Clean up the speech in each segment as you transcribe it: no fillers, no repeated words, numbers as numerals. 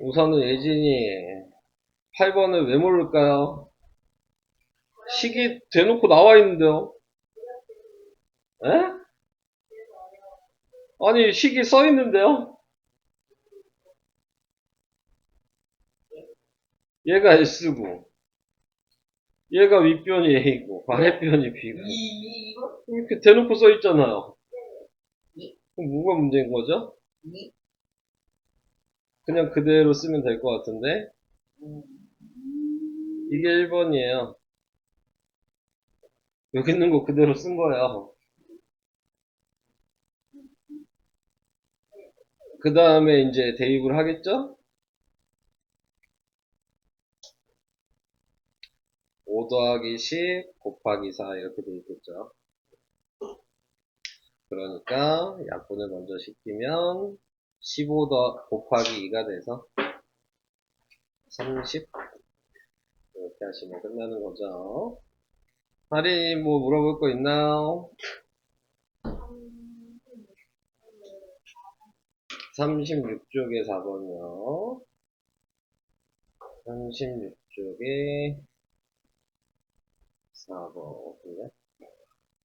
우선은 예진이 8번을 왜 모를까요? 식이 대놓고 나와 있는데요. 에? 아니 식이 써 있는데요. 얘가 S고 얘가 윗변이 A고 아랫변이 B고 이렇게 대놓고 써 있잖아요. 그럼 뭐가 문제인 거죠? 그냥 그대로 쓰면 될 것 같은데 이게 1번이에요. 여기 있는 거 그대로 쓴 거예요. 그 다음에 이제 대입을 하겠죠? 5 더하기 10 곱하기 4 이렇게 돼 있겠죠. 그러니까 약분을 먼저 시키면 15 곱하기 2가 돼서 30 이렇게 하시면 끝나는 거죠. 할인이 뭐 물어볼 거 있나요? 36쪽에 4번이요. 36쪽에 4번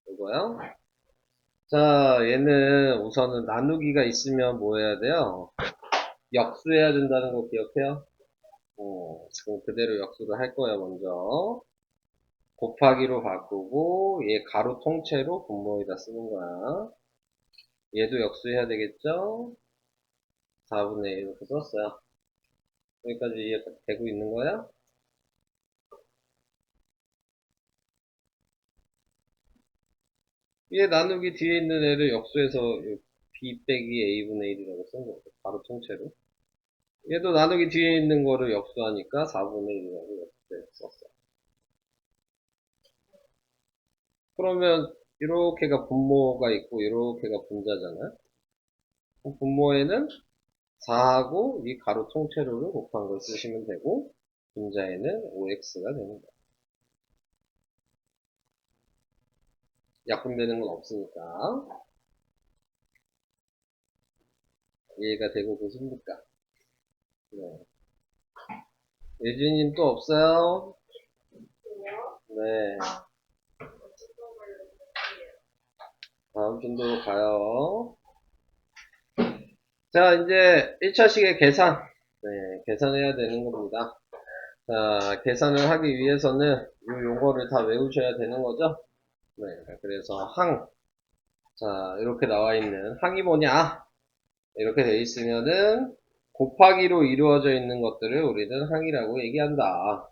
이거요? 자, 얘는 우선은 나누기가 있으면 뭐 해야 돼요? 역수해야 된다는 거 기억해요? 지금 그대로 역수를 할 거예요, 먼저. 곱하기로 바꾸고, 얘 가로 통째로 분모에다 쓰는 거야. 얘도 역수해야 되겠죠? 4분의 1 이렇게 썼어요. 여기까지 이해 되고 있는 거야? 얘 나누기 뒤에 있는 애를 역수해서 B 빼기 A분의 1이라고 쓴 거고, 가로 통째로. 얘도 나누기 뒤에 있는 거를 역수하니까 4분의 1이라고 이렇게 썼어. 그러면 이렇게가 분모가 있고 이렇게가 분자잖아요. 분모에는 4하고 이 가로 통째로를 곱한 걸 쓰시면 되고 분자에는 5x가 되는 거예요. 약분되는 건 없으니까 이해가 되고 계십니까? 네. 예진님 또 없어요? 네. 다음 준도로 가요. 자, 이제 1차식의 계산. 네, 계산해야 되는 겁니다. 자, 계산을 하기 위해서는 요거를 다 외우셔야 되는 거죠? 네, 그래서 항. 자, 이렇게 나와 있는 항이 뭐냐? 이렇게 돼 있으면은 곱하기로 이루어져 있는 것들을 우리는 항이라고 얘기한다.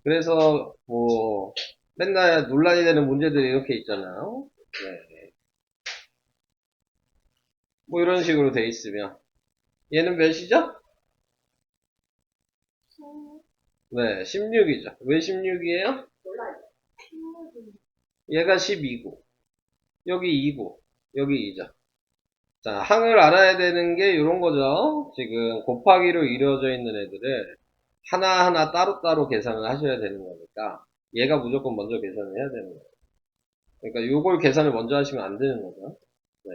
그래서 뭐 맨날 논란이 되는 문제들이 이렇게 있잖아요. 네. 뭐 이런 식으로 돼 있으면 얘는 몇이죠? 네, 16이죠. 왜 16이에요? 얘가 12고 여기 2고 여기 2죠. 자, 항을 알아야 되는 게 이런 거죠. 지금 곱하기로 이루어져 있는 애들을 하나하나 따로따로 계산을 하셔야 되는 거니까 얘가 무조건 먼저 계산을 해야 되는 거예요. 그러니까 요걸 계산을 먼저 하시면 안 되는 거죠. 네.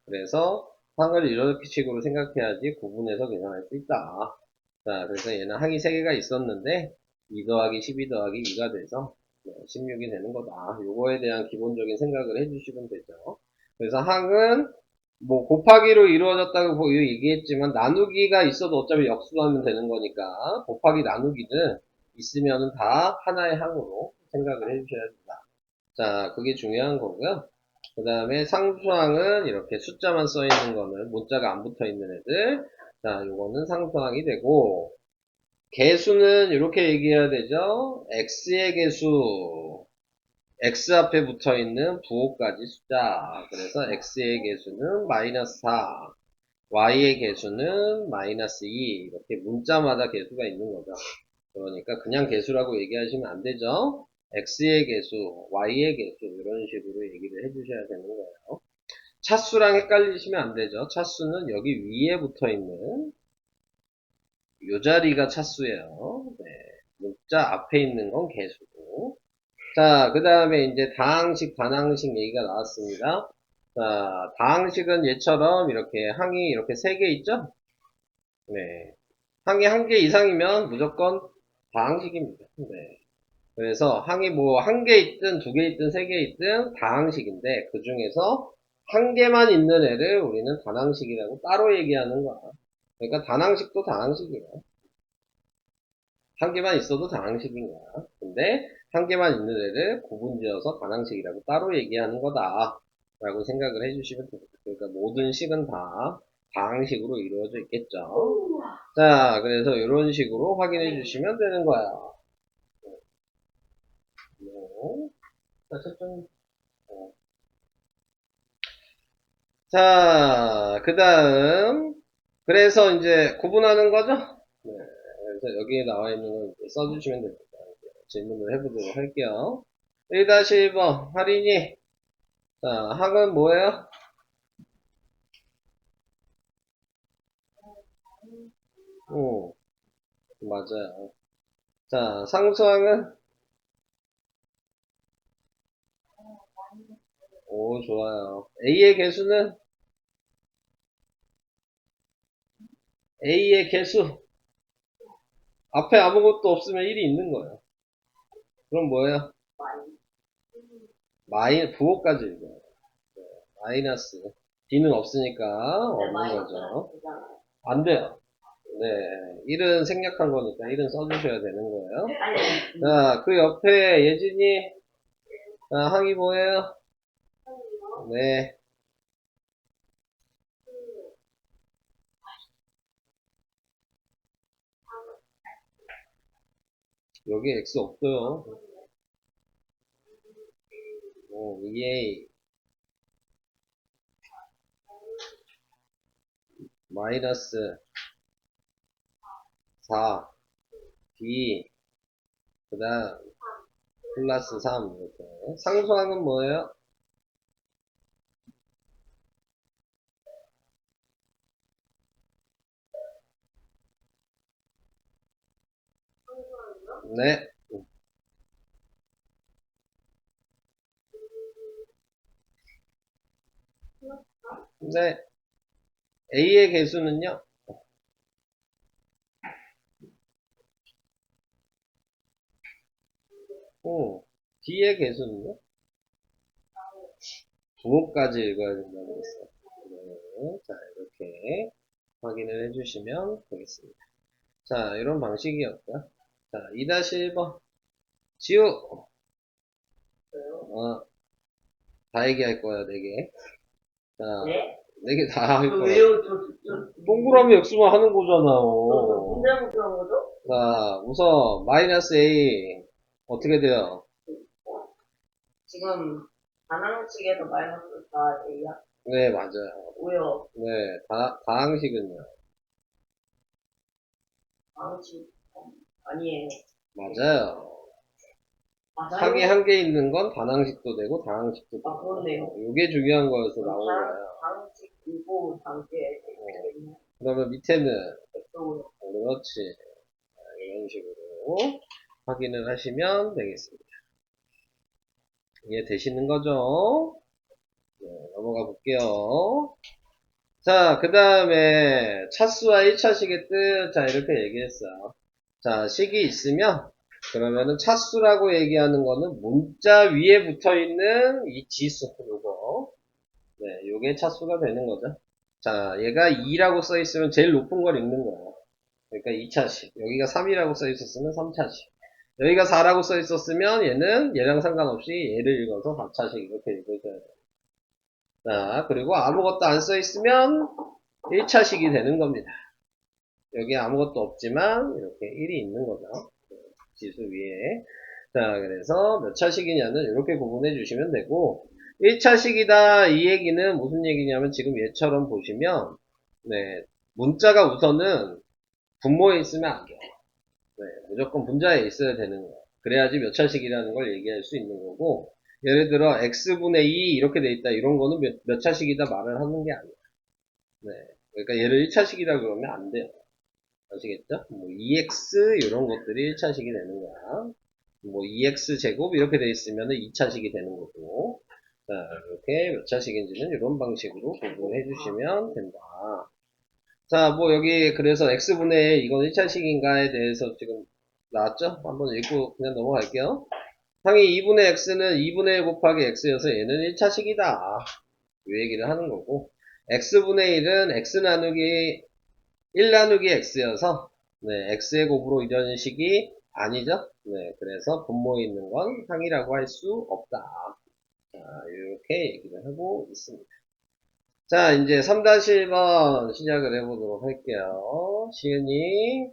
그래서 항을 이렇게 식으로 생각해야지 구분해서 계산할 수 있다. 자, 그래서 얘는 항이 3개가 있었는데 2 더하기 12 더하기 2가 돼서 16이 되는 거다. 요거에 대한 기본적인 생각을 해주시면 되죠. 그래서 항은 뭐 곱하기로 이루어졌다고 얘기했지만 나누기가 있어도 어차피 역수하면 되는 거니까 곱하기 나누기는 있으면은 다 하나의 항으로 생각을 해주셔야 된다. 자, 그게 중요한 거고요. 그 다음에 상수항은 이렇게 숫자만 써 있는 거는 문자가 안 붙어 있는 애들. 자, 요거는 상수항이 되고 개수는 이렇게 얘기해야 되죠. x의 개수 x 앞에 붙어 있는 부호까지 숫자. 그래서 x의 개수는 마이너스 4, y의 개수는 마이너스 2 이렇게 문자마다 개수가 있는 거죠. 그러니까 그냥 개수라고 얘기하시면 안 되죠. x의 개수, y의 개수 이런 식으로 얘기를 해주셔야 되는 거예요. 차수랑 헷갈리시면 안 되죠. 차수는 여기 위에 붙어 있는 이 자리가 차수예요. 네. 문자 앞에 있는 건 개수고. 자, 그 다음에 이제 다항식, 반항식 얘기가 나왔습니다. 자, 다항식은 얘처럼 이렇게 항이 이렇게 3개 있죠? 네. 항이 한 개 이상이면 무조건 다항식입니다. 네. 그래서 항이 뭐 한 개 있든 두 개 있든 세 개 있든 다항식인데 그 중에서 한 개만 있는 애를 우리는 단항식이라고 따로 얘기하는 거야. 그러니까 단항식도 단항식이야. 한 개만 있어도 단항식인 거야. 근데 한 개만 있는 애를 구분지어서 단항식이라고 따로 얘기하는 거다. 라고 생각을 해주시면 됩니다. 그러니까 모든 식은 다 다항식으로 이루어져 있겠죠. 자, 그래서 이런 식으로 확인해 주시면 되는 거야. 네. 자, 첫째. 자, 그 다음. 그래서 이제 구분하는 거죠? 네. 그래서 여기에 나와 있는 거 이제 써주시면 됩니다. 질문을 해보도록 할게요. 1-1번, 할인이. 자, 항은 뭐예요? 오, 맞아요. 자, 상수항은? 오, 좋아요. A의 개수는? A의 개수. 앞에 아무것도 없으면 1이 있는 거예요. 그럼 뭐예요? 부호까지 읽어요. 마이너스. D는 없으니까 없는 거죠. 안 돼요. 네. 1은 생략한 거니까 1은 써주셔야 되는 거예요. 자, 그 옆에 예진이, 자, 항이 뭐예요? 네. 여기 X 없어요. 오, EA, 마이너스 4, B, 그 다음, 플러스 3, 이렇게. 상수항은 뭐예요? 네. 네. A의 개수는요? D의 개수는요? 부호까지 읽어야 된다고 했어요. 네. 자, 이렇게 확인을 해주시면 되겠습니다. 자, 이런 방식이었고요. 자, 2-1번. 지우. 다 얘기할 거야, 4개. 자, 네? 4개 다 할 거야. 왜요? 동그라미 X만 하는 거잖아요. 문제 못한 거죠? 자, 우선, 마이너스 A. 어떻게 돼요? 지금 반항식에서 마이너스 4A야? 네, 맞아요. 왜요? 네, 다항식은요? 방식 아니에요. 맞아요. 맞아요? 항이 한 개 있는 건 단항식도 되고 다항식도 되고. 그렇네요. 이게 중요한 거여서 나온 거예요. 방식 이고 단계 그러면 밑에는 X로 그렇지. 이런 식으로 확인을 하시면 되겠습니다. 이해되시는 거죠? 네, 넘어가 볼게요. 자, 그 다음에 차수와 1차식의 뜻, 자, 이렇게 얘기했어요. 자, 식이 있으면 그러면은 차수라고 얘기하는 거는 문자 위에 붙어 있는 이 지수, 요거. 네, 요게 차수가 되는 거죠. 자, 얘가 2라고 써 있으면 제일 높은 걸 읽는 거예요. 그러니까 2차식. 여기가 3이라고 써 있었으면 3차식. 여기가 4라고 써 있었으면 얘는 얘랑 상관없이 얘를 읽어서 4차식 이렇게 읽으셔야 돼요. 자, 그리고 아무것도 안 써 있으면 1차식이 되는 겁니다. 여기 아무것도 없지만 이렇게 1이 있는 거죠. 지수 위에. 자, 그래서 몇 차식이냐는 이렇게 구분해 주시면 되고 1차식이다 이 얘기는 무슨 얘기냐면 지금 얘처럼 보시면 네, 문자가 우선은 분모에 있으면 안 돼요. 네, 무조건 분자에 있어야 되는 거예요. 그래야지 몇 차식이라는 걸 얘기할 수 있는 거고 예를 들어 x분의 2 이렇게 돼 있다 이런 거는 몇 차식이다 말을 하는 게 아니에요. 네, 그러니까 얘를 1차식이라 그러면 안 돼요. 아시겠죠? 뭐 2x 이런 것들이 1차식이 되는 거야. 뭐 2x 제곱 이렇게 돼 있으면 2차식이 되는 거고 자, 이렇게 몇 차식인지는 이런 방식으로 구분해 주시면 된다. 자, 뭐 여기 그래서 x분의 1 이건 1차식인가에 대해서 지금 나왔죠? 한번 읽고 그냥 넘어갈게요. 항이 2분의 x는 2분의 1 곱하기 x여서 얘는 1차식이다. 이 얘기를 하는 거고, x분의 1은 x 나누기 1 나누기 x여서 네, x의 곱으로 이루어진 식이 아니죠? 네, 그래서 분모에 있는 건 항이라고 할 수 없다. 자, 이렇게 얘기를 하고 있습니다. 자, 이제 3-1번 시작을 해보도록 할게요. 시은이,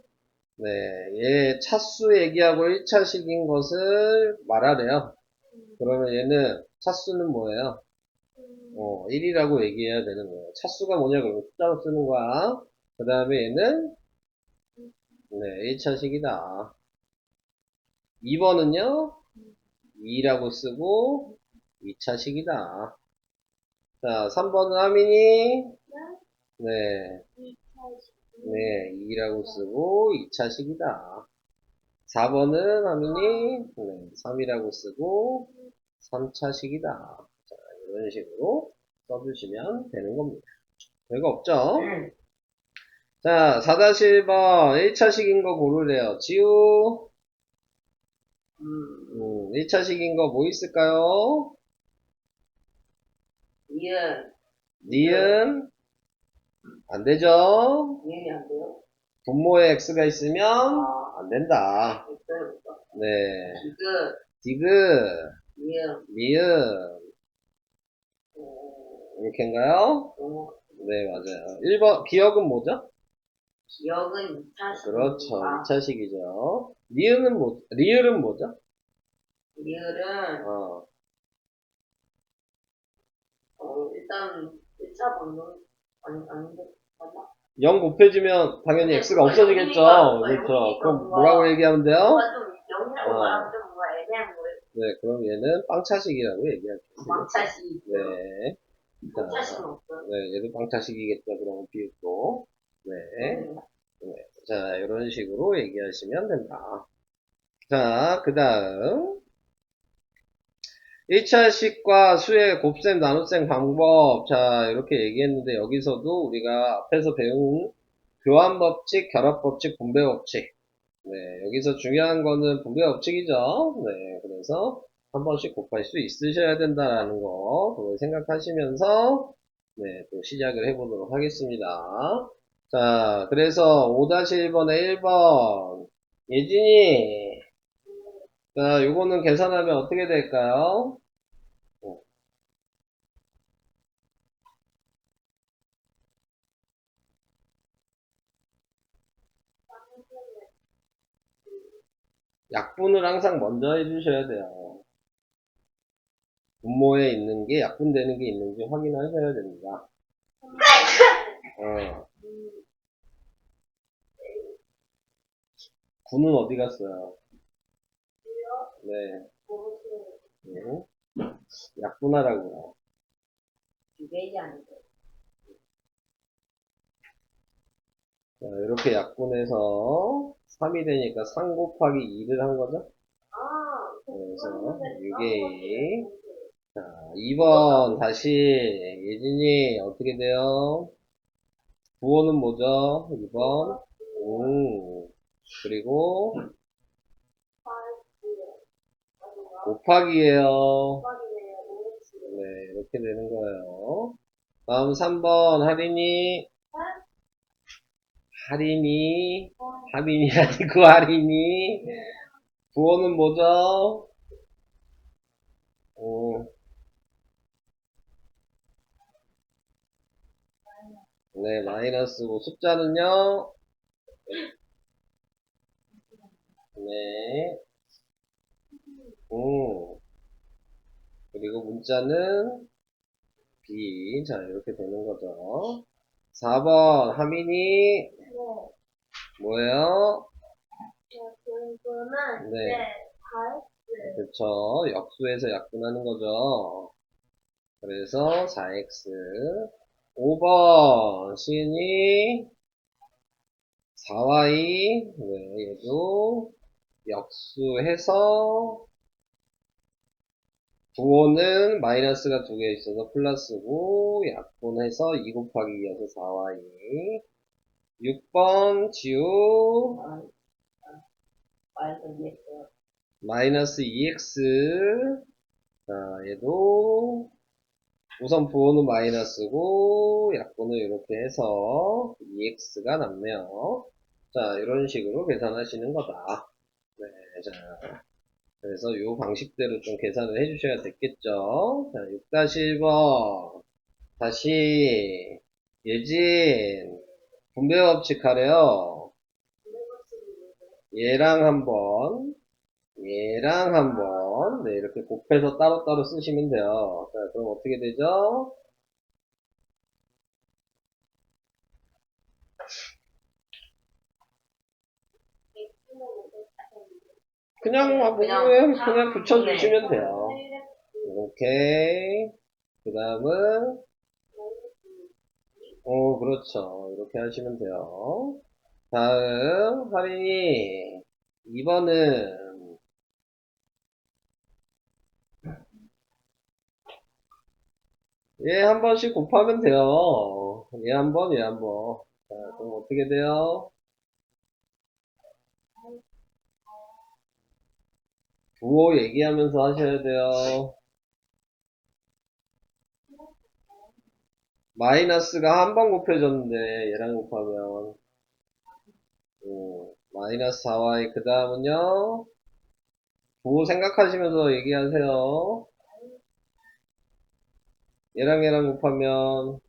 네, 얘 차수 얘기하고 1차식인 것을 말하래요. 그러면 얘는 차수는 뭐예요? 1이라고 얘기해야 되는 거예요. 차수가 뭐냐, 그러면 숫자로 쓰는 거야. 그 다음에 얘는, 네, 1차식이다. 2번은요, 2라고 쓰고, 2차식이다. 자, 3번은 하민이, 네, 네, 2라고 쓰고 2차식이다. 4번은 하민이 네, 3이라고 쓰고 3차식이다. 자, 이런 식으로 써주시면 되는 겁니다. 별거 없죠? 자, 4-1번 1차식인 거 고르래요. 지우 1차식인 거 뭐 있을까요? 이은, 니은 안 되죠? 이은이 안 돼요? 분모에 x가 있으면 아, 안 된다. 됐어요. 네, 지금, 디귿, 이은, 미음 이렇게인가요? 네, 맞아요. 1번, 기억은 뭐죠? 기억은 2차식. 그렇죠. 2차식이죠. 리을은 리을은 뭐죠? 리을은, 어, 일단, 1차 번호, 아닌데, 맞나? 0 곱해지면 당연히 근데 x가 그거 없어지겠죠. 영이니까, 그렇죠. 영이니까 그럼 뭔가- 뭐라고 얘기하면 돼요? 뭔가 좀 0이라고 어. 말하면 좀 뭔가 애매한 거예요. 네, 그럼 얘는 빵차식이라고 얘기할게요. 망차식. 네. 자, 망차식은 없어요. 네, 얘도 빵차식이겠죠. 그럼 비읍도. 네. 네. 자, 이런 식으로 얘기하시면 된다. 자, 그 다음. 1차식과 수의 곱셈, 나눗셈 방법. 자, 이렇게 얘기했는데, 여기서도 우리가 앞에서 배운 교환법칙, 결합법칙, 분배법칙. 네, 여기서 중요한 거는 분배법칙이죠. 네, 그래서 한 번씩 곱할 수 있으셔야 된다라는 거, 그걸 생각하시면서, 네, 또 시작을 해보도록 하겠습니다. 자, 그래서 5-1번에 1번. 예진이, 자, 요거는 계산하면 어떻게 될까요? 약분을 항상 먼저 해주셔야 돼요. 분모에 있는 게 약분되는 게 있는지 확인하셔야 됩니다. 어, 9는 어디 갔어요? 네. 네. 약분하라고요. 기대지 않는데. 자, 이렇게 약분해서 3이 되니까 3 곱하기 2를 한 거죠? 그래서 이게 자, 2번 다시 예진이 어떻게 돼요? 부호는 뭐죠? 2번 그리고 곱하기예요. 네, 이렇게 되는 거예요. 다음 3번 할인이 하민이 아니고 할인이 부호는 뭐죠? 네, 마이너스고 숫자는요? 네, 그리고 문자는 B. 자, 이렇게 되는 거죠. 4번 하민이 뭐예요? 네, 그쵸. 역수에서 약분하는 거죠. 그래서 4x. 5번 시은이 4y. 네, 얘도 역수해서 부호는 마이너스가 두 개 있어서 플러스고 약분해서 2 곱하기 2여서 4y. 6번 지우 마이너스 마이너스 2x. 자, 얘도 우선 부호는 마이너스고 약분을 이렇게 해서 2x가 남네요. 자, 이런 식으로 계산하시는 거다. 네, 자, 그래서 이 방식대로 좀 계산을 해주셔야 됐겠죠. 자, 6-1번 다시 예진 분배 법칙 하래요. 얘랑 한번 얘랑 한번 네, 이렇게 곱해서 따로따로 쓰시면 돼요. 자, 그럼 어떻게 되죠? 그냥 붙여주시면 돼요. 오케이. 그 다음은 그렇죠. 이렇게 하시면 돼요. 다음 할인이 2번은 얘 한 번씩 곱하면 돼요. 얘 한 번, 얘 한 번. 자, 그럼 어떻게 돼요? 부호 얘기하면서 하셔야 돼요. 마이너스가 한 번 곱해졌는데 얘랑 곱하면 마이너스 4y 그 다음은요 부호 생각하시면서 얘기하세요. 얘랑 곱하면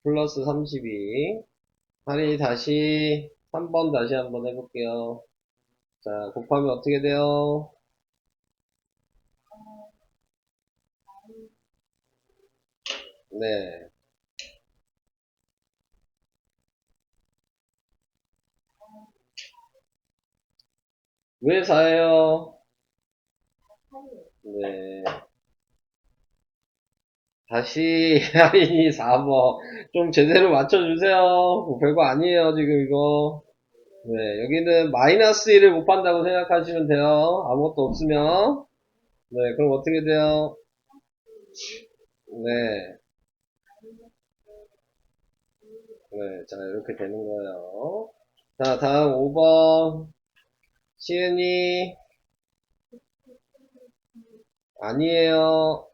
플러스 32. 할인이 다시 3번 다시 한번 해볼게요. 자, 곱하면 어떻게 돼요? 네. 왜 4예요? 네. 다시 할인이 4번. 좀 제대로 맞춰주세요. 별거 아니에요, 지금 이거. 네, 여기는 마이너스 1을 곱한다고 생각하시면 돼요. 아무것도 없으면. 네, 그럼 어떻게 돼요? 네. 네, 자, 이렇게 되는 거예요. 자, 다음 5번. 시은이, 아니에요.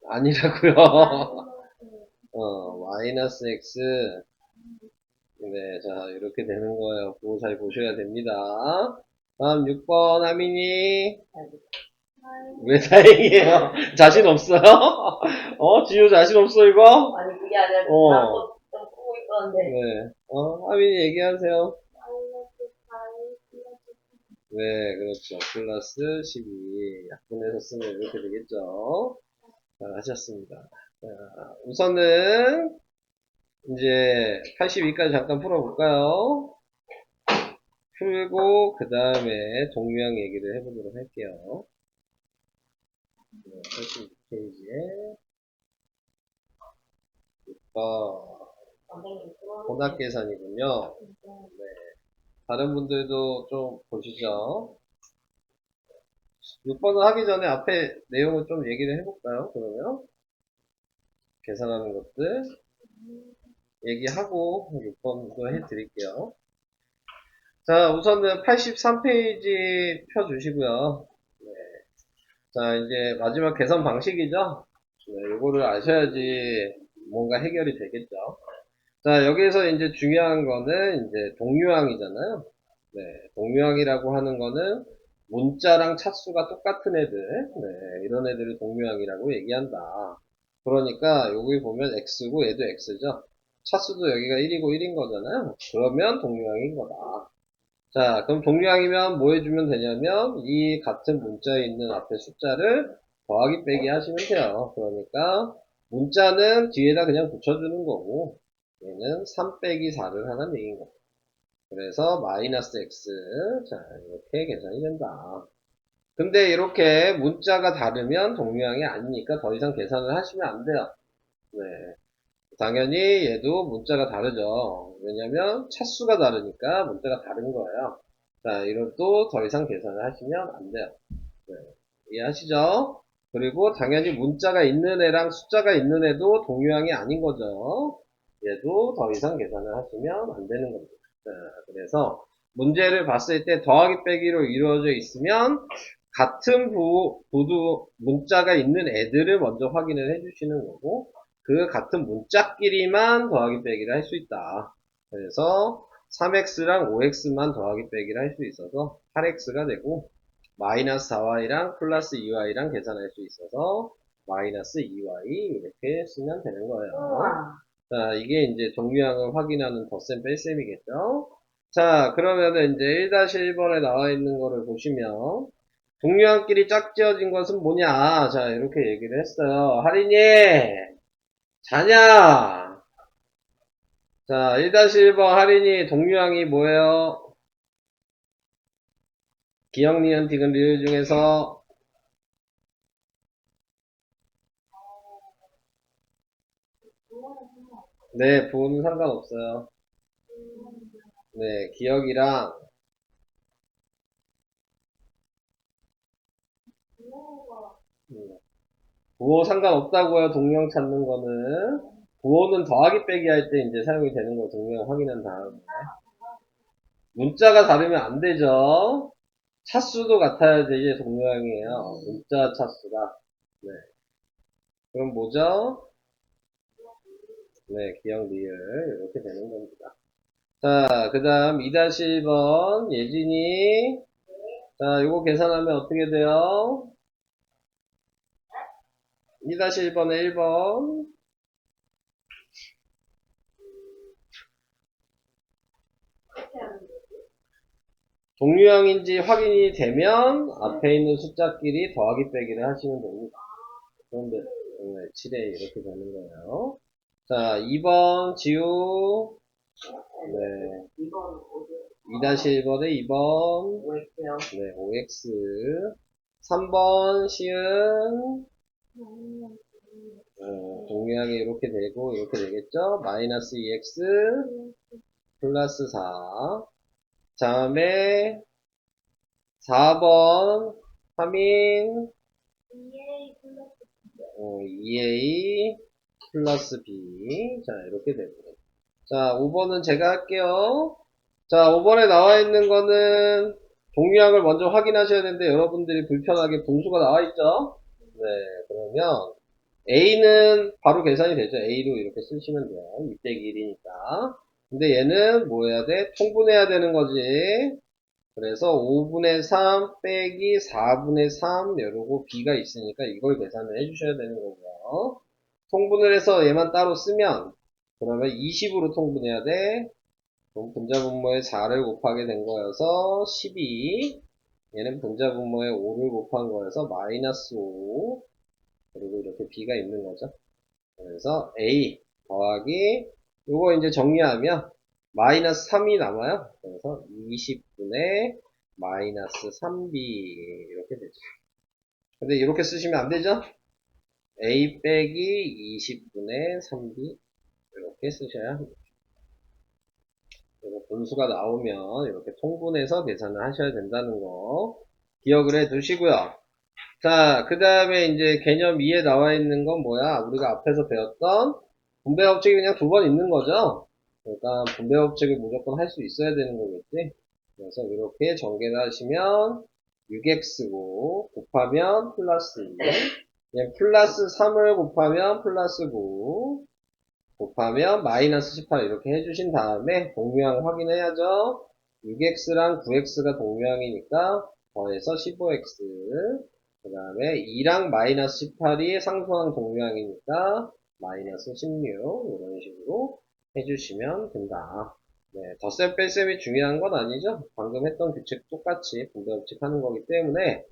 아니라고요. 마이너스 x. 네, 자, 이렇게 되는 거예요. 그거 잘 보셔야 됩니다. 다음 6번 하민이. 왜 다행이에요? 자신 없어요? 지효 자신 없어, 이거? 아니 그게 아니라 어, 좀 보고 있었는데 네. 하민이 얘기하세요. 네, 그렇죠. 플러스 12. 약분해서 쓰면 이렇게 되겠죠. 잘 하셨습니다. 자, 우선은, 이제, 82까지 잠깐 풀어볼까요? 풀고, 그 다음에 동유형 얘기를 해보도록 할게요. 86페이지에, 선생님 혼합계산이군요. 다른 분들도 좀 보시죠. 6번을 하기 전에 앞에 내용을 좀 얘기를 해볼까요? 그러면 계산하는 것들 얘기하고 6번도 해드릴게요. 자, 우선은 83페이지 펴주시고요. 자, 이제 마지막 계산 방식이죠? 네, 요거를 아셔야지 뭔가 해결이 되겠죠. 자, 여기에서 이제 중요한 거는 이제 동류항이잖아요. 네, 동류항이라고 하는 거는 문자랑 차수가 똑같은 애들, 네, 이런 애들을 동류항이라고 얘기한다. 그러니까 여기 보면 x고 얘도 x죠. 차수도 여기가 1이고 1인 거잖아요. 그러면 동류항인 거다. 자, 그럼 동류항이면 뭐 해주면 되냐면 이 같은 문자에 있는 앞에 숫자를 더하기 빼기 하시면 돼요. 그러니까 문자는 뒤에다 그냥 붙여주는 거고 얘는 3 빼기 4를 하는 얘기인 거예요. 그래서 마이너스 x. 자, 이렇게 계산이 된다. 근데 이렇게 문자가 다르면 동류항이 아니니까 더 이상 계산을 하시면 안 돼요. 네. 당연히 얘도 문자가 다르죠. 왜냐면 차수가 다르니까 문자가 다른 거예요. 자, 이런 또 더 이상 계산을 하시면 안 돼요. 네. 이해하시죠? 그리고 당연히 문자가 있는 애랑 숫자가 있는 애도 동유형이 아닌 거죠. 얘도 더 이상 계산을 하시면 안 되는 겁니다. 자, 그래서 문제를 봤을 때 더하기 빼기로 이루어져 있으면 같은 부두 문자가 있는 애들을 먼저 확인을 해주시는 거고 그 같은 문자끼리만 더하기 빼기를 할 수 있다. 그래서 3x랑 5x만 더하기 빼기를 할 수 있어서 8x가 되고 마이너스 4y랑 플러스 2y랑 계산할 수 있어서 마이너스 2y 이렇게 쓰면 되는 거예요. 우와. 자, 이게 이제 동유형을 확인하는 덧셈 뺄셈이겠죠? 자, 그러면은 이제 1-1번에 나와 있는 거를 보시면 동유형끼리 짝지어진 것은 뭐냐? 자, 이렇게 얘기를 했어요. 할인이 자냐? 자, 1-1번 할인이 동유형이 뭐예요? 기역, 니은, 디귿, 리을 중에서 네, 부호는 상관없어요. 네, 기역이랑 부호 상관없다고요. 동유형 찾는 거는 부호는 더하기 빼기 할 때 이제 사용이 되는 거 동유형 확인한 다음에 문자가 다르면 안 되죠. 차수도 같아야 되게 동유형이에요. 문자 차수가. 네. 그럼 뭐죠? 네, 기억 리을 이렇게 되는 겁니다. 자, 그 다음 2-1번 예진이 자, 요거 계산하면 어떻게 돼요? 2-1번에 1번 동유형인지 확인이 되면 앞에 있는 숫자끼리 더하기 빼기를 하시면 됩니다. 그런데 7에 이렇게 되는 거예요. 자, 2번 지우 네, 이번 오늘 2-1번에 2번 오했고요. 네, 5x 3번 시은 동유형이 이렇게 되고 이렇게 되겠죠? 마이너스 2x 플러스 4 다음에 4번 3인 2a 플러스 b 자 이렇게 되고 자 5번은 제가 할게요. 자 5번에 나와 있는 거는 동유형을 먼저 확인하셔야 되는데 여러분들이 불편하게 분수가 나와 있죠? 네 그러면 a는 바로 계산이 되죠. a로 이렇게 쓰시면 돼요. 2 빼기 1이니까 근데 얘는 뭐 해야 돼? 통분해야 되는 거지. 그래서 5분의 3 빼기 4분의 3 이러고 b가 있으니까 이걸 계산을 해주셔야 되는 거고요. 통분을 해서 얘만 따로 쓰면 그러면 20으로 통분해야 돼. 그럼 분자분모에 4를 곱하게 된 거여서 12 얘는 분자분모에 5를 곱한 거여서 마이너스 5 그리고 이렇게 b가 있는 거죠. 그래서 a 더하기 요거 이제 정리하면 마이너스 3이 남아요. 그래서 20분의 마이너스 3b 이렇게 되죠. 근데 이렇게 쓰시면 안 되죠? a 빼기 20분의 3b 이렇게 쓰셔야 합니다. 그리고 분수가 나오면 이렇게 통분해서 계산을 하셔야 된다는 거 기억을 해 두시고요. 자, 그 다음에 이제 개념 2에 나와 있는 건 뭐야? 우리가 앞에서 배웠던 분배 법칙이 그냥 2번 있는 거죠? 그러니까 분배 법칙을 무조건 할 수 있어야 되는 거겠지? 그래서 이렇게 전개를 하시면 6x고 곱하면 플러스 2 플러스 3을 곱하면 플러스 9 곱하면 마이너스 18 이렇게 해주신 다음에 동유형 확인해야죠. 6x랑 9x가 동유형이니까 더해서 15x 그 다음에 2랑 마이너스 18이 상수항 동유형이니까 마이너스 16 이런 식으로 해주시면 된다. 네, 덧셈 뺄셈이 중요한 건 아니죠. 방금 했던 규칙 똑같이 분배법칙 하는 거기 때문에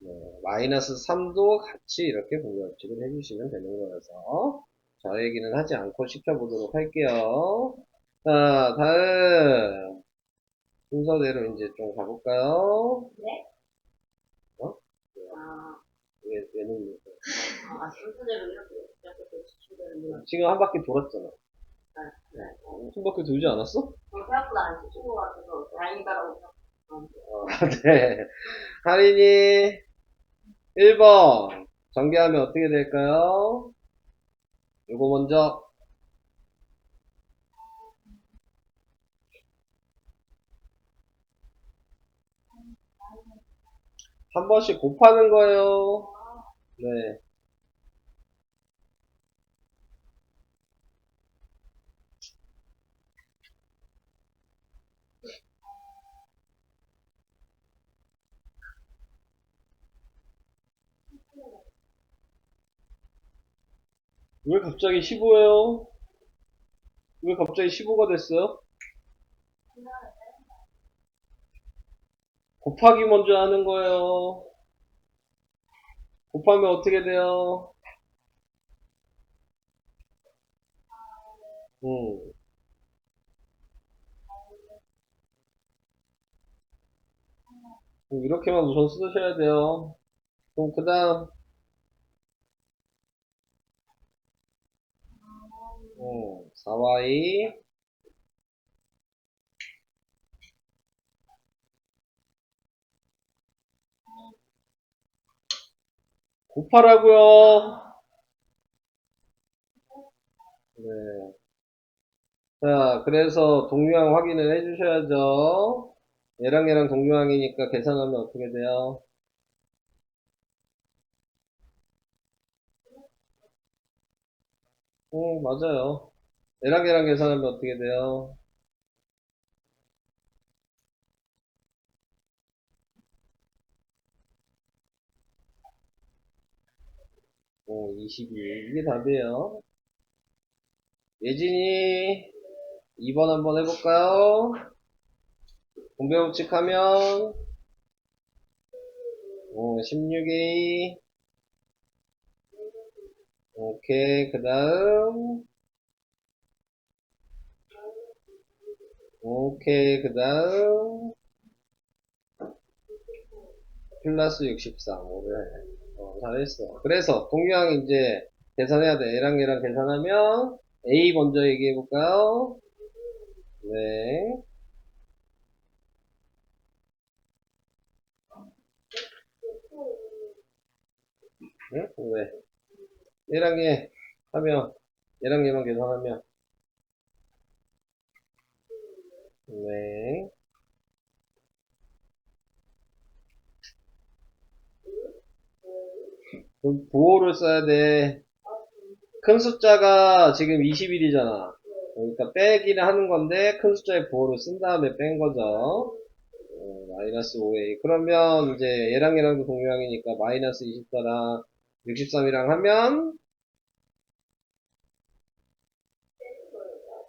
네, 마이너스 3도 같이 이렇게 분배법칙을 해주시면 되는 거여서 저 얘기는 하지 않고 시켜보도록 할게요. 자, 다음 순서대로 이제 좀 가볼까요? 네? 어? 아, 얘는 순서대로 이렇게 또 지키면 지금 한 바퀴 돌았잖아. 네. 한 바퀴 돌지 않았어? 생각보다 안 지킨 것 같아서 다행이다라고 생각하는데. 네. 할인이 1번 전개하면 어떻게 될까요? 요거 먼저. 한 번씩 곱하는 거예요. 네. 왜 갑자기 15예요? 왜 갑자기 15가 됐어요? 곱하기 먼저 하는 거예요. 곱하면 어떻게 돼요? 음. 이렇게만 우선 쓰셔야 돼요. 그럼 그 다음, 4y, 곱하라고요. 네. 자, 그래서 동류항 확인을 해주셔야죠. 얘랑 동류항이니까 계산하면 어떻게 돼요? 맞아요. 얘랑 계산하면 어떻게 돼요? 22. 이게 답이에요. 예진이 2번 한번 해볼까요? 공배법칙하면 16A. 오케이. 그 다음 오케이. 그 다음 플러스 63. 오래. 잘했어. 그래서 동유항 이제 계산해야 돼. 얘랑 계산하면 A 먼저 얘기해볼까요? 네. 응? 왜? 얘랑 얘 하면 얘랑 얘만 계산하면 네. 그럼 부호를 써야 돼. 큰 숫자가 지금 21이잖아. 그러니까 빼기를 하는 건데 큰 숫자의 부호를 쓴 다음에 뺀 거죠. 마이너스 5a. 그러면 이제 얘랑도 동유항이니까 마이너스 24랑 63이랑 하면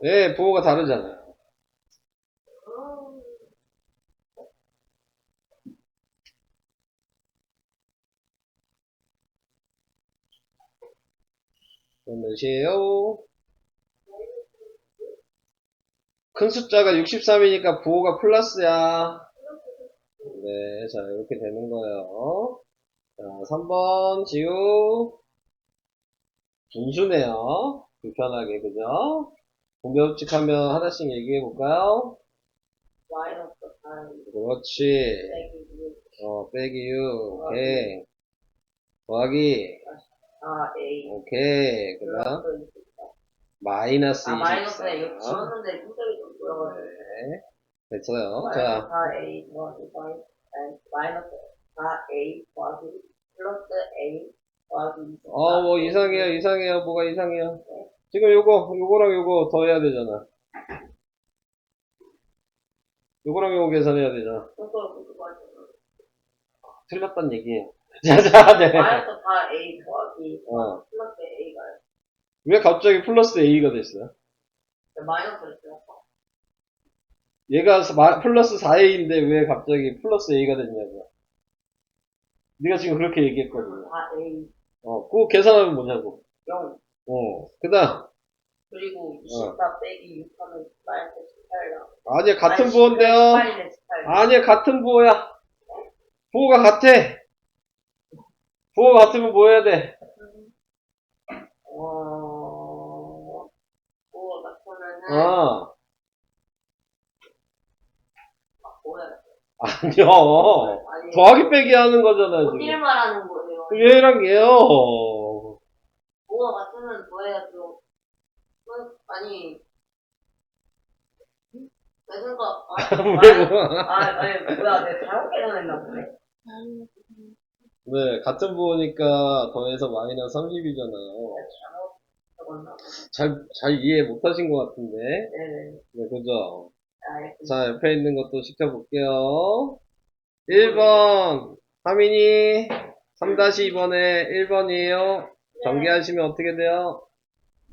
예, 부호가 다르잖아요. 그럼 몇이에요? 큰 숫자가 63이니까 부호가 플러스야. 네, 자, 이렇게 되는 거예요. 자, 3번 지우. 분수네요. 불편하게, 그죠? 공배법칙 하면 하나씩 얘기해 볼까요? 마이너스 4 그렇지. 빼기 6 빼기 6. 오케이. 더하기. 4A 오케이. 그 다음. 마이너스 24. 마이너스에 이거 지웠는데 흔적이 좀 보여가지고 네. 됐어요. 마이너스 자, 4A 더하기 마이너스 4A 더하기 플러스 A 더하기 24 뭐 이상해요. 뭐가 이상해요. 지금 요거랑 요거 더해야 되잖아. 요거랑 요거 계산해야 되잖아. 그거 하잖아. 틀렸단 얘기예요. 자, 네. 마이너스 4A 더하기 어. 플러스 A가 왜 갑자기 플러스 A가 됐어요? 마이너스를 쓰였어. 얘가 플러스 4A인데 왜 갑자기 플러스 A가 됐냐고. 네가 지금 그렇게 얘기했거든. 4A 그거 계산하면 뭐냐고. 0 그 다음. 그리고 24 빼기 6 하면 마이너스 18랑 아니야, 같은 부호인데요. 18이네 18 아니야, 같은 부호야. 부호가 같아. 부호가 같으면 뭐 해야 돼? 뭐 같으면은 뭐야 아니요. 아니 더하기 빼기 하는 거잖아요, 지금. 어디를 말하는 거예요? 얘랑 얘요. 뭐가 같으면 뭐해야죠. 아니, 내 생각, 아니, 뭐야, 내가 잘못 계산했나 보네. 네, 같은 부호니까 더해서 마이너스 30이잖아요. 내가 잘못 적었나 보네. 잘 이해 못 하신 것 같은데. 네네. 네, 그죠? 알겠습니다. 자, 옆에 있는 것도 시켜볼게요. 1번, 하민이, 3-2번에 1번이에요. 전개하시면 어떻게 돼요?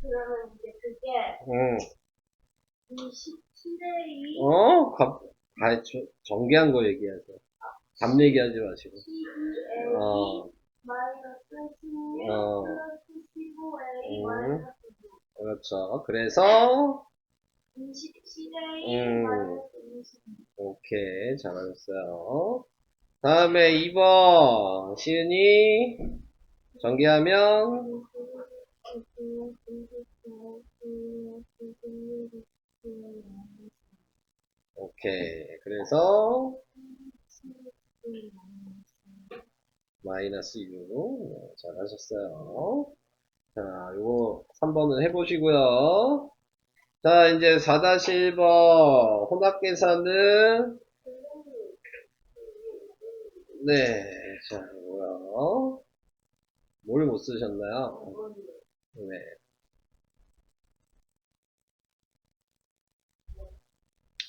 그러면 이제 그게 27에 2, 전개한 거 얘기하죠. 답 얘기하지 마시고. 12에 2, 어, 마이너스 16, 어. 플러스 15에 2, 음. 마이너스 9. 그렇죠. 그래서, 27에 2, 음. 마이너스 22. 오케이. 잘하셨어요. 다음에 2번, 시은이, 전개하면, 오케이. 그래서, 마이너스 6. 네, 잘하셨어요. 자, 요거 3번은 해보시고요. 자, 이제 4-1번, 혼합계산은, 네, 자, 뭐야. 뭘 못 쓰셨나요? 네.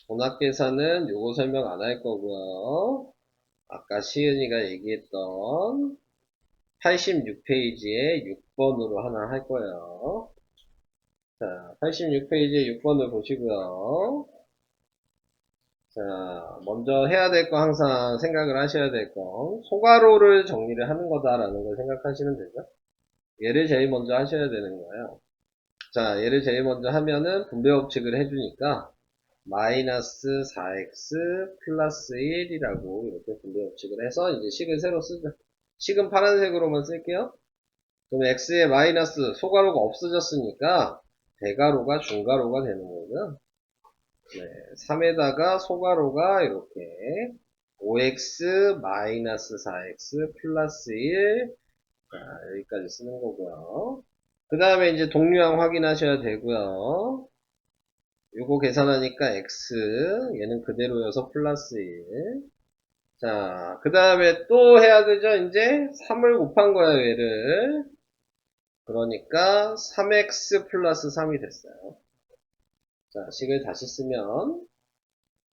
혼합계산은 요거 설명 안 할 거고요. 아까 시은이가 얘기했던 86페이지에 6번으로 하나 할 거예요. 자, 86페이지에 6번을 보시고요. 자, 먼저 해야 될 거 항상 생각을 하셔야 될 거. 소괄호를 정리를 하는 거다라는 걸 생각하시면 되죠. 얘를 제일 먼저 하셔야 되는 거예요. 자, 얘를 제일 먼저 하면은 분배 법칙을 해주니까 마이너스 4x 플러스 1이라고 이렇게 분배 법칙을 해서 이제 식을 새로 쓰죠. 식은 파란색으로만 쓸게요. 그럼 x의 마이너스 소괄호가 없어졌으니까 대괄호가 중괄호가 되는 거고요. 네, 3에다가 소괄호가 이렇게 5x 마이너스 4x 플러스 1. 자, 여기까지 쓰는 거고요. 그 다음에 이제 동류항 확인하셔야 되고요. 요거 계산하니까 x, 얘는 그대로여서 플러스 1. 자, 그 다음에 또 해야 되죠. 이제 3을 곱한 거예요, 얘를. 그러니까 3x 플러스 3이 됐어요. 자, 식을 다시 쓰면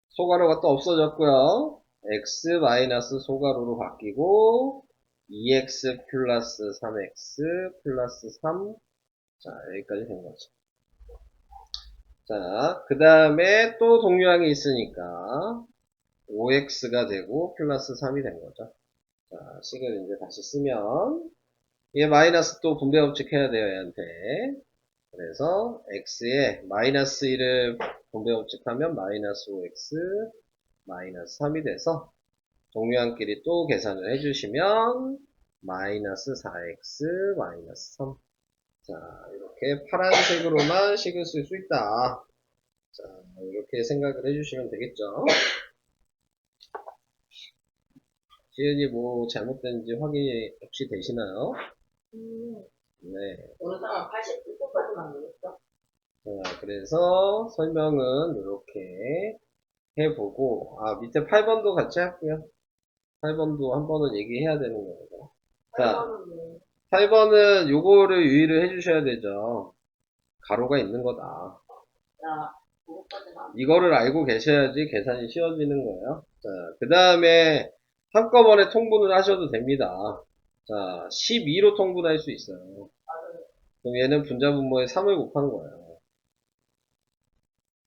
소괄호가 또 없어졌고요. x 마이너스 소괄호로 바뀌고 2x 플러스 3x 플러스 3. 자, 여기까지 된 거죠. 자, 그 다음에 또 동류항이 있으니까 5x가 되고 플러스 3이 된 거죠. 자, 식을 이제 다시 쓰면 얘 마이너스 또 분배 법칙 해야 돼요, 얘한테. 그래서 x에 마이너스 1을 분배 법칙하면 마이너스 5x 마이너스 3이 돼서 동류항끼리 또 계산을 해주시면 마이너스 4x 마이너스 3. 자, 이렇게 파란색으로만 식을 쓸 수 있다. 자, 이렇게 생각을 해주시면 되겠죠. 지은이 뭐 잘못된지 확인이 혹시 되시나요? 네. 어느 사람 89%까지만 되겠죠? 자, 그래서 설명은 이렇게 해보고, 밑에 8번도 같이 할게요. 8번도 한 번은 얘기해야 되는 거예요. 자, 8번은 요거를 유의를 해주셔야 되죠. 가로가 있는 거다. 야, 그것까지는 안 돼. 이거를 알고 계셔야지 계산이 쉬워지는 거예요. 자, 그 다음에 한꺼번에 통분을 하셔도 됩니다. 자, 12로 통분할 수 있어요. 그럼 얘는 분자분모에 3을 곱한 거예요.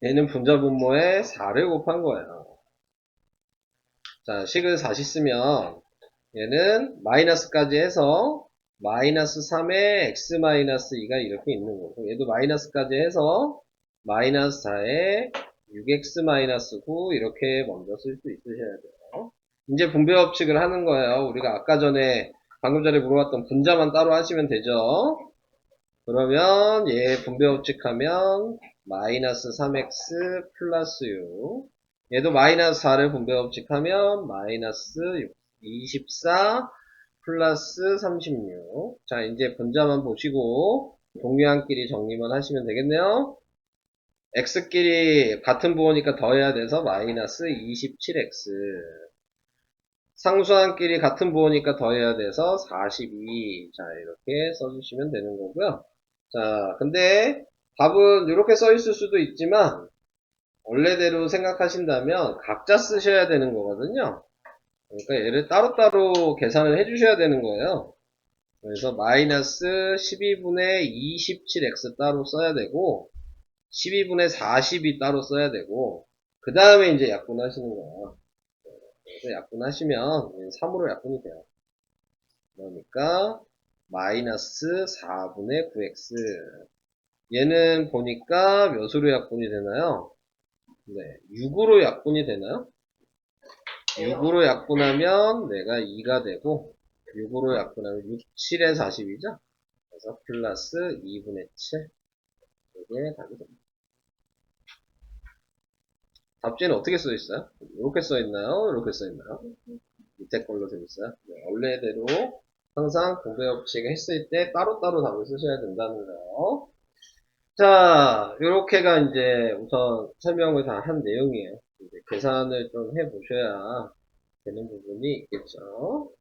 얘는 분자분모에 4를 곱한 거예요. 자, 식을 다시 쓰면 얘는 마이너스까지 해서 마이너스 3에 x 마이너스 2가 이렇게 있는 거고, 얘도 마이너스까지 해서 마이너스 4에 6x 마이너스 9 이렇게 먼저 쓸 수 있으셔야 돼요. 이제 분배 법칙을 하는 거예요. 우리가 아까 전에 방금 전에 물어봤던 분자만 따로 하시면 되죠. 그러면 얘 분배 법칙하면 마이너스 3x 플러스 6. 얘도 마이너스 4를 분배 법칙하면 마이너스 24 플러스 36. 자, 이제 분자만 보시고 동류항끼리 정리만 하시면 되겠네요. x끼리 같은 부호니까 더해야 돼서 마이너스 27x. 상수항끼리 같은 부호니까 더해야 돼서 42. 자, 이렇게 써주시면 되는 거고요. 자, 근데 답은 이렇게 써 있을 수도 있지만 원래대로 생각하신다면 각자 쓰셔야 되는 거거든요. 그러니까 얘를 따로따로 계산을 해주셔야 되는 거예요. 그래서 마이너스 12분의 27x 따로 써야 되고 12분의 40이 따로 써야 되고 그 다음에 이제 약분하시는 거예요. 그래서 약분하시면 3으로 약분이 돼요. 그러니까 마이너스 4분의 9x. 얘는 보니까 몇으로 약분이 되나요? 네, 6으로 약분이 되나요? 6으로 약분하면 내가 2가 되고 6으로 약분하면 6, 7에 40이죠? 그래서 플러스 2분의 7. 이게 답이 됩니다. 답지는 어떻게 써 있어요? 이렇게 써 있나요? 이렇게 써 있나요? 밑에 걸로 되어 있어요. 네, 원래대로 항상 공배법칙 했을 때 따로따로 답을 쓰셔야 된다는 거. 자, 요렇게가 이제 우선 설명을 다 한 내용이에요. 이제 계산을 좀 해보셔야 되는 부분이 있겠죠.